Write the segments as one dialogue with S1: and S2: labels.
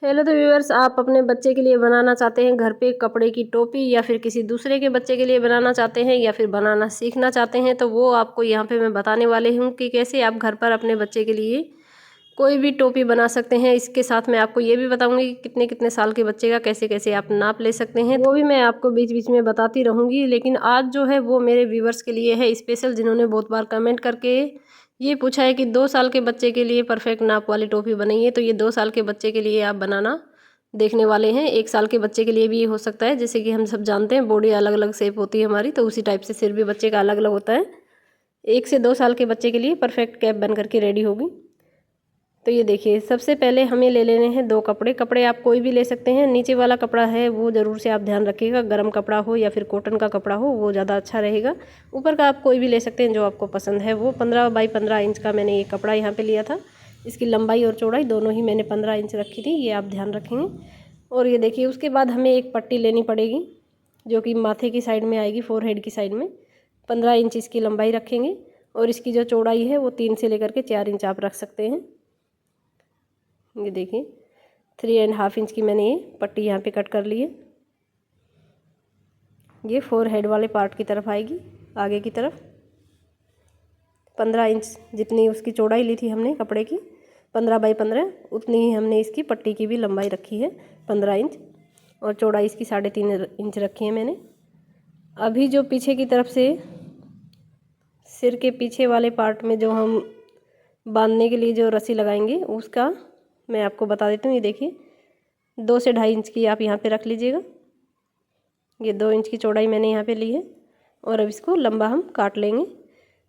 S1: Hello तो viewers, आप अपने बच्चे के लिए बनाना चाहते हैं घर पे कपड़े की टोपी, या फिर किसी दूसरे के बच्चे के लिए बनाना चाहते हैं, या फिर बनाना सीखना चाहते हैं, तो वो आपको यहाँ पे मैं बताने वाले हूँ कि कैसे आप घर पर अपने बच्चे के लिए कोई भी टोपी बना सकते हैं। इसके साथ मैं आपको ये भी बताऊंगी कि कितने कितने साल के बच्चे का कैसे कैसे आप नाप ले सकते हैं, वो भी मैं आपको बीच बीच में बताती रहूँगी। लेकिन आज जो है वो मेरे व्यूअर्स के लिए है स्पेशल, जिन्होंने बहुत बार कमेंट करके ये पूछा है कि 2 साल के बच्चे के लिए परफेक्ट नाप वाली टोपी बनाइए। तो ये 2 साल के बच्चे के लिए आप बनाना देखने वाले हैं। 1 साल के बच्चे के लिए भी ये हो सकता है। जैसे कि हम सब जानते हैं बॉडी अलग अलग शेप होती है हमारी, तो उसी टाइप से सिर भी बच्चे का अलग अलग होता है। 1 से 2 साल के बच्चे के लिए परफेक्ट कैप बन करके रेडी होगी। तो ये देखिए, सबसे पहले हमें ले लेने हैं 2 कपड़े। कपड़े आप कोई भी ले सकते हैं। नीचे वाला कपड़ा है वो ज़रूर से आप ध्यान रखिएगा, गर्म कपड़ा हो या फिर कॉटन का कपड़ा हो, वो ज़्यादा अच्छा रहेगा। ऊपर का आप कोई भी ले सकते हैं जो आपको पसंद है। वो 15 बाई 15 इंच का मैंने ये कपड़ा यहाँ पे लिया था। इसकी लंबाई और चौड़ाई दोनों ही मैंने 15 इंच रखी थी, ये आप ध्यान रखेंगे। और ये देखिए, उसके बाद हमें एक पट्टी लेनी पड़ेगी जो कि माथे की साइड में आएगी, फोरहेड की साइड में। 15 इंच इसकी लंबाई रखेंगे और इसकी जो चौड़ाई है वो 3 से लेकर के 4 इंच आप रख सकते हैं। ये देखिए, 3.5 इंच की मैंने ये पट्टी यहाँ पे कट कर ली है। ये फोरहेड वाले पार्ट की तरफ आएगी, आगे की तरफ। 15 इंच जितनी उसकी चौड़ाई ली थी हमने कपड़े की, 15 बाई 15, उतनी ही हमने इसकी पट्टी की भी लंबाई रखी है 15 इंच, और चौड़ाई इसकी 3.5 इंच रखी है मैंने। अभी जो पीछे की तरफ से सिर के पीछे वाले पार्ट में जो हम बांधने के लिए जो रस्सी लगाएंगे उसका मैं आपको बता देती हूँ। ये देखिए, 2 से 2.5 इंच की आप यहाँ पे रख लीजिएगा। ये 2 इंच की चौड़ाई मैंने यहाँ पे ली है और अब इसको लंबा हम काट लेंगे।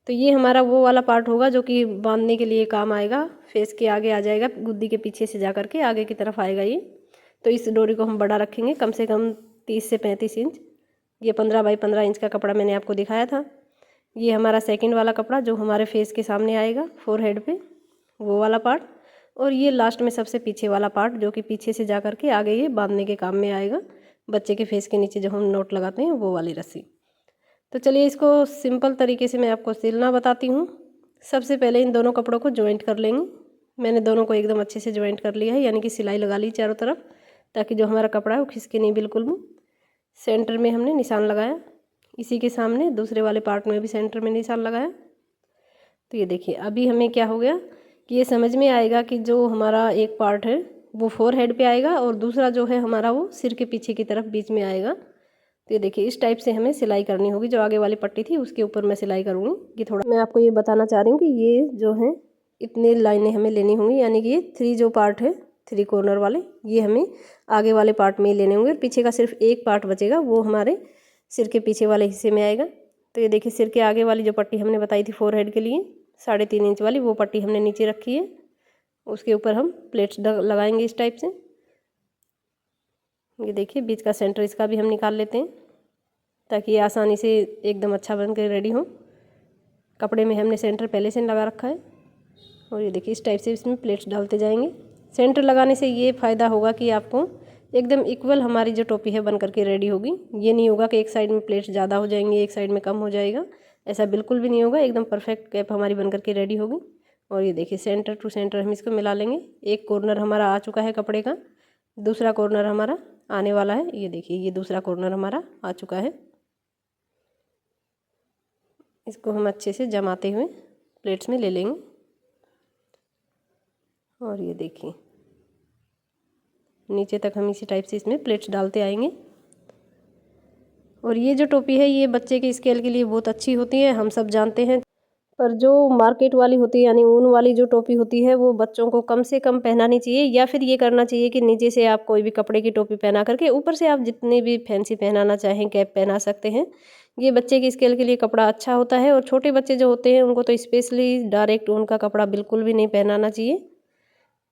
S1: तो ये हमारा वो वाला पार्ट होगा जो कि बांधने के लिए काम आएगा। फेस के आगे आ जाएगा, गुद्दी के पीछे से जा कर के आगे की तरफ आएगा ये। तो इस डोरी को हम बड़ा रखेंगे, कम से कम 30 से 35 इंच। ये 15 बाई 15 इंच का कपड़ा मैंने आपको दिखाया था। ये हमारा सेकंड वाला कपड़ा जो हमारे फेस के सामने आएगा फोरहेड पे, वो वाला पार्ट। और ये लास्ट में सबसे पीछे वाला पार्ट जो कि पीछे से जा कर के आगे ये बांधने के काम में आएगा। बच्चे के फेस के नीचे जो हम नोट लगाते हैं वो वाली रस्सी। तो चलिए, इसको सिंपल तरीके से मैं आपको सिलना बताती हूँ। सबसे पहले इन दोनों कपड़ों को जॉइंट कर लेंगे। मैंने दोनों को एकदम अच्छे से जॉइंट कर लिया है, यानी कि सिलाई लगा ली चारों तरफ, ताकि जो हमारा कपड़ा है वो खिसके नहीं बिल्कुल भी। सेंटर में हमने निशान लगाया, इसी के सामने दूसरे वाले पार्ट में भी सेंटर में निशान लगाया। तो ये देखिए, अभी हमें क्या हो गया कि ये समझ में आएगा कि जो हमारा एक पार्ट है वो फोरहेड पे आएगा और दूसरा जो है हमारा वो सिर के पीछे की तरफ बीच में आएगा। तो ये देखिए, इस टाइप से हमें सिलाई करनी होगी। जो आगे वाली पट्टी थी उसके ऊपर मैं सिलाई करूँगी। ये थोड़ा मैं आपको ये बताना चाह रही हूँ कि ये जो है इतनी लाइनें हमें लेनी होंगी, यानी कि ये 3 जो पार्ट है 3 कॉर्नर वाले, ये हमें आगे वाले पार्ट में ही लेने होंगे। पीछे का सिर्फ एक पार्ट बचेगा, वो हमारे सिर के पीछे वाले हिस्से में आएगा। तो ये देखिए, सिर के आगे वाली जो पट्टी हमने बताई थी फोरहेड के लिए 3.5 इंच वाली, वो पट्टी हमने नीचे रखी है। उसके ऊपर हम प्लेट्स लगाएंगे इस टाइप से। ये देखिए, बीच का सेंटर इसका भी हम निकाल लेते हैं ताकि ये आसानी से एकदम अच्छा बन कर रेडी हो। कपड़े में हमने सेंटर पहले से लगा रखा है। और ये देखिए, इस टाइप से इसमें प्लेट्स डालते जाएंगे। सेंटर लगाने से ये फ़ायदा होगा कि आपको एकदम इक्वल हमारी जो टोपी है बन करके रेडी होगी। ये नहीं होगा कि एक साइड में प्लेट्स ज़्यादा हो जाएंगी, एक साइड में कम हो जाएगा, ऐसा बिल्कुल भी नहीं होगा। एकदम परफेक्ट कैप हमारी बन करके रेडी होगी। और ये देखिए, सेंटर टू सेंटर हम इसको मिला लेंगे। एक कॉर्नर हमारा आ चुका है कपड़े का, दूसरा कॉर्नर हमारा आने वाला है। ये देखिए, ये दूसरा कॉर्नर हमारा आ चुका है। इसको हम अच्छे से जमाते हुए प्लेट्स में ले लेंगे। और ये देखिए, नीचे तक हम इसी टाइप से इसमें प्लेट्स डालते आएंगे। और ये जो टोपी है ये बच्चे के स्केल के लिए बहुत अच्छी होती है, हम सब जानते हैं। पर जो मार्केट वाली होती है, यानी ऊन वाली जो टोपी होती है, वो बच्चों को कम से कम पहनानी चाहिए। या फिर ये करना चाहिए कि नीचे से आप कोई भी कपड़े की टोपी पहना करके ऊपर से आप जितनी भी फैंसी पहनाना चाहें कैप पहना सकते हैं। ये बच्चे के स्केल के लिए कपड़ा अच्छा होता है। और छोटे बच्चे जो होते हैं उनको तो स्पेशली डायरेक्ट ऊन का कपड़ा बिल्कुल भी नहीं पहनाना चाहिए।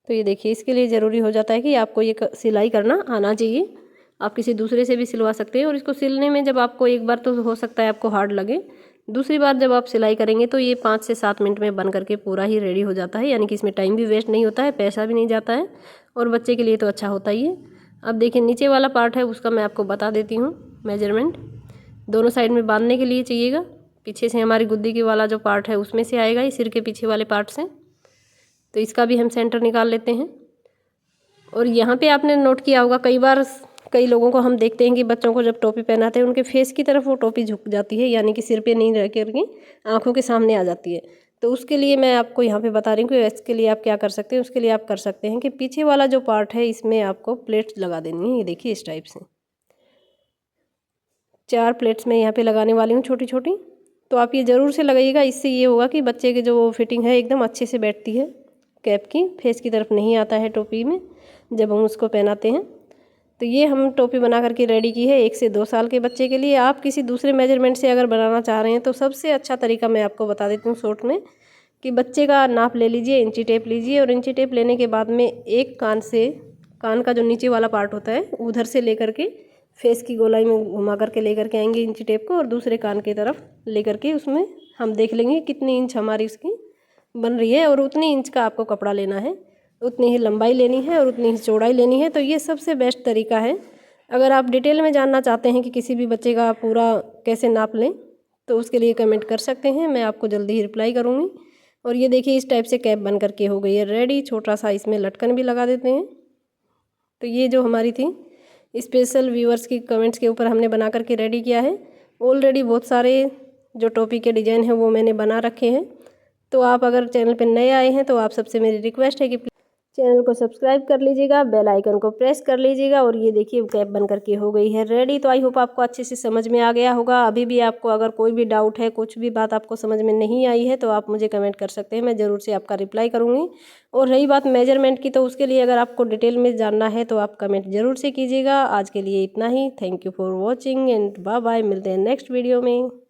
S1: तो ये देखिए, इसके लिए ज़रूरी हो जाता है कि आपको ये सिलाई करना आना चाहिए। आप किसी दूसरे से भी सिलवा सकते हैं। और इसको सिलने में जब आपको एक बार तो हो सकता है आपको हार्ड लगे, दूसरी बार जब आप सिलाई करेंगे तो ये 5 से 7 मिनट में बन करके पूरा ही रेडी हो जाता है। यानी कि इसमें टाइम भी वेस्ट नहीं होता है, पैसा भी नहीं जाता है, और बच्चे के लिए तो अच्छा होता ही है। अब देखिए, नीचे वाला पार्ट है उसका मैं आपको बता देती हूँ मेजरमेंट। दोनों साइड में बांधने के लिए चाहिएगा। पीछे से हमारी गुद्दी के वाला जो पार्ट है उसमें से आएगा, ये सिर के पीछे वाले पार्ट से। तो इसका भी हम सेंटर निकाल लेते हैं। और यहाँ पे आपने नोट किया होगा कई बार कई लोगों को हम देखते हैं कि बच्चों को जब टोपी पहनाते हैं उनके फेस की तरफ वो टोपी झुक जाती है, यानी कि सिर पे नहीं रह करके आँखों के सामने आ जाती है। तो उसके लिए मैं आपको यहाँ पे बता रही हूँ कि इसके लिए आप क्या कर सकते हैं। उसके लिए आप कर सकते हैं कि पीछे वाला जो पार्ट है इसमें आपको प्लेट्स लगा देनी है। ये देखिए इस टाइप से 4 प्लेट्स मैं यहाँ पे लगाने वाली हूँ छोटी छोटी। तो आप ये ज़रूर से लगाइएगा, इससे ये होगा कि बच्चे की जो फिटिंग है एकदम अच्छे से बैठती है, कैप की फेस की तरफ नहीं आता है टोपी में जब हम उसको पहनाते हैं। तो ये हम टोपी बना करके रेडी की है 1 से 2 साल के बच्चे के लिए। आप किसी दूसरे मेजरमेंट से अगर बनाना चाह रहे हैं तो सबसे अच्छा तरीका मैं आपको बता देती हूँ शॉर्ट में, कि बच्चे का नाप ले लीजिए, इंची टेप लीजिए और इंची टेप लेने के बाद में एक कान का जो नीचे वाला पार्ट होता है उधर से लेकर के फेस की गोलाई में घुमा करके लेकर के आएंगे इंची टेप को, और दूसरे कान की तरफ लेकर के उसमें हम देख लेंगे कितनी इंच हमारी उसकी बन रही है, और उतनी इंच का आपको कपड़ा लेना है, उतनी ही लंबाई लेनी है और उतनी ही चौड़ाई लेनी है। तो ये सबसे बेस्ट तरीका है। अगर आप डिटेल में जानना चाहते हैं कि किसी भी बच्चे का पूरा कैसे नाप लें तो उसके लिए कमेंट कर सकते हैं, मैं आपको जल्दी ही रिप्लाई करूँगी। और ये देखिए इस टाइप से कैप बन करके हो गई है रेडी। छोटा सा इसमें लटकन भी लगा देते हैं। तो ये जो हमारी थी स्पेशल व्यूअर्स की कमेंट्स के ऊपर हमने बना करके रेडी किया है। ऑलरेडी बहुत सारे जो टोपी के डिज़ाइन हैं वो मैंने बना रखे हैं। तो आप अगर चैनल पर नए आए हैं तो आप सबसे मेरी रिक्वेस्ट है कि चैनल को सब्सक्राइब कर लीजिएगा, बेल आइकन को प्रेस कर लीजिएगा। और ये देखिए कैप बन करके हो गई है रेडी। तो आई होप आपको अच्छे से समझ में आ गया होगा। अभी भी आपको अगर कोई भी डाउट है, कुछ भी बात आपको समझ में नहीं आई है तो आप मुझे कमेंट कर सकते हैं, मैं ज़रूर से आपका रिप्लाई करूँगी। और रही बात मेजरमेंट की, तो उसके लिए अगर आपको डिटेल में जानना है तो आप कमेंट ज़रूर से कीजिएगा। आज के लिए इतना ही। Thank you for watching and bye bye. मिलते हैं नेक्स्ट वीडियो में।